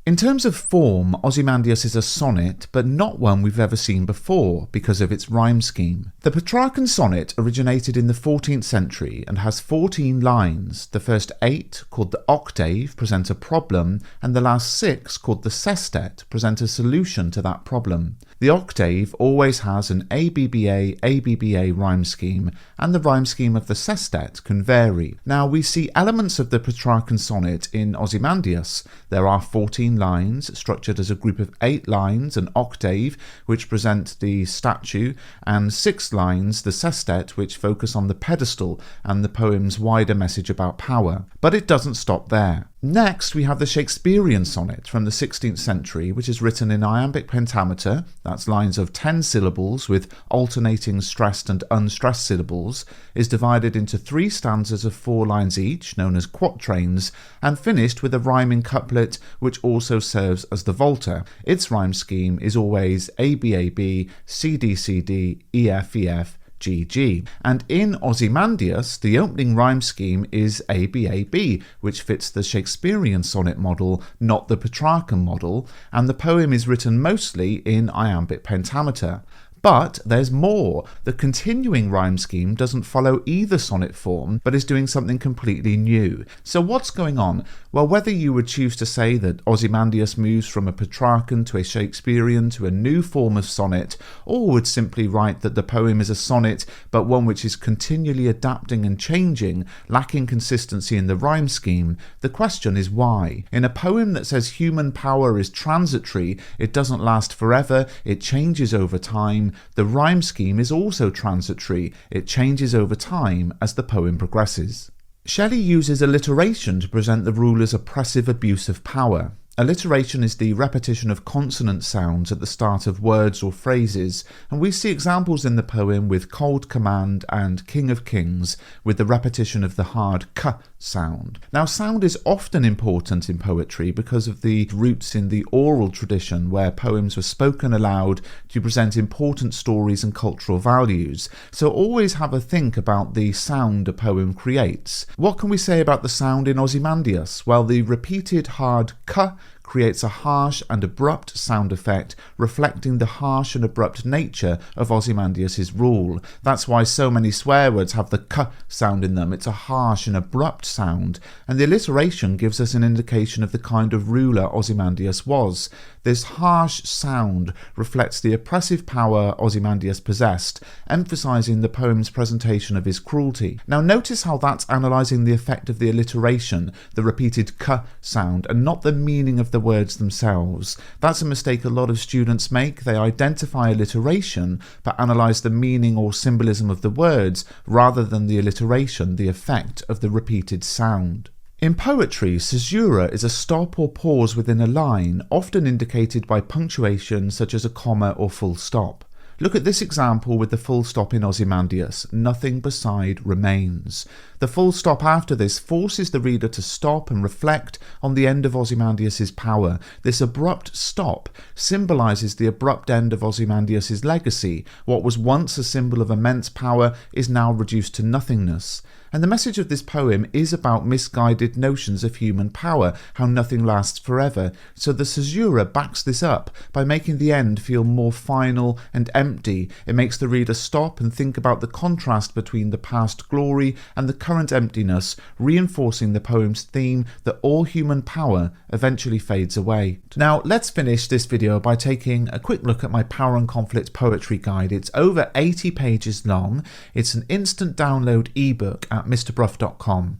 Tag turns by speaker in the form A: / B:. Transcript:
A: In terms of form, Ozymandias is a sonnet, but not one we've ever seen before because of its rhyme scheme. The Petrarchan sonnet originated in the 14th century and has 14 lines. The first 8, called the octave, present a problem, and the last 6, called the sestet, present a solution to that problem. The octave always has an ABBA rhyme scheme, and the rhyme scheme of the sestet can vary. Now, we see elements of the Petrarchan sonnet in Ozymandias. There are 14 lines structured as a group of 8 lines, an octave, which present the statue, and 6 lines, the sestet, which focus on the pedestal and the poem's wider message about power. But it doesn't stop there. Next, we have the Shakespearean sonnet from the 16th century, which is written in iambic pentameter. That's lines of 10 syllables with alternating stressed and unstressed syllables, is divided into 3 stanzas of 4 lines each, known as quatrains, and finished with a rhyming couplet, which also serves as the volta. Its rhyme scheme is always ABAB, CDCD, EFEF, GG. And in Ozymandias, the opening rhyme scheme is ABAB, which fits the Shakespearean sonnet model, not the Petrarchan model, and the poem is written mostly in iambic pentameter. But there's more. The continuing rhyme scheme doesn't follow either sonnet form, but is doing something completely new. So what's going on? Well, whether you would choose to say that Ozymandias moves from a Petrarchan to a Shakespearean to a new form of sonnet, or would simply write that the poem is a sonnet, but one which is continually adapting and changing, lacking consistency in the rhyme scheme, the question is why? In a poem that says human power is transitory, it doesn't last forever, it changes over time, the rhyme scheme is also transitory, it changes over time as the poem progresses. Shelley uses alliteration to present the ruler's oppressive abuse of power. Alliteration is the repetition of consonant sounds at the start of words or phrases, and we see examples in the poem with Cold Command and King of Kings, with the repetition of the hard k sound. Now, sound is often important in poetry because of the roots in the oral tradition, where poems were spoken aloud to present important stories and cultural values. So always have a think about the sound a poem creates. What can we say about the sound in Ozymandias? Well, the repeated hard k creates a harsh and abrupt sound effect, reflecting the harsh and abrupt nature of Ozymandias' rule. That's why so many swear words have the k sound in them. It's a harsh and abrupt sound, and the alliteration gives us an indication of the kind of ruler Ozymandias was. This harsh sound reflects the oppressive power Ozymandias possessed, emphasizing the poem's presentation of his cruelty. Now notice how that's analysing the effect of the alliteration, the repeated k sound, and not the meaning of the words themselves. That's a mistake a lot of students make. They identify alliteration but analyse the meaning or symbolism of the words rather than the alliteration, the effect of the repeated sound. In poetry, caesura is a stop or pause within a line, often indicated by punctuation such as a comma or full stop. Look at this example with the full stop in Ozymandias, nothing beside remains. The full stop after this forces the reader to stop and reflect on the end of Ozymandias' power. This abrupt stop symbolises the abrupt end of Ozymandias' legacy. What was once a symbol of immense power is now reduced to nothingness. And the message of this poem is about misguided notions of human power, how nothing lasts forever. So the caesura backs this up by making the end feel more final and empty. It makes the reader stop and think about the contrast between the past glory and the current emptiness, reinforcing the poem's theme that all human power eventually fades away. Now, let's finish this video by taking a quick look at my Power and Conflict poetry guide. It's over 80 pages long. It's an instant download ebook at mrbruff.com.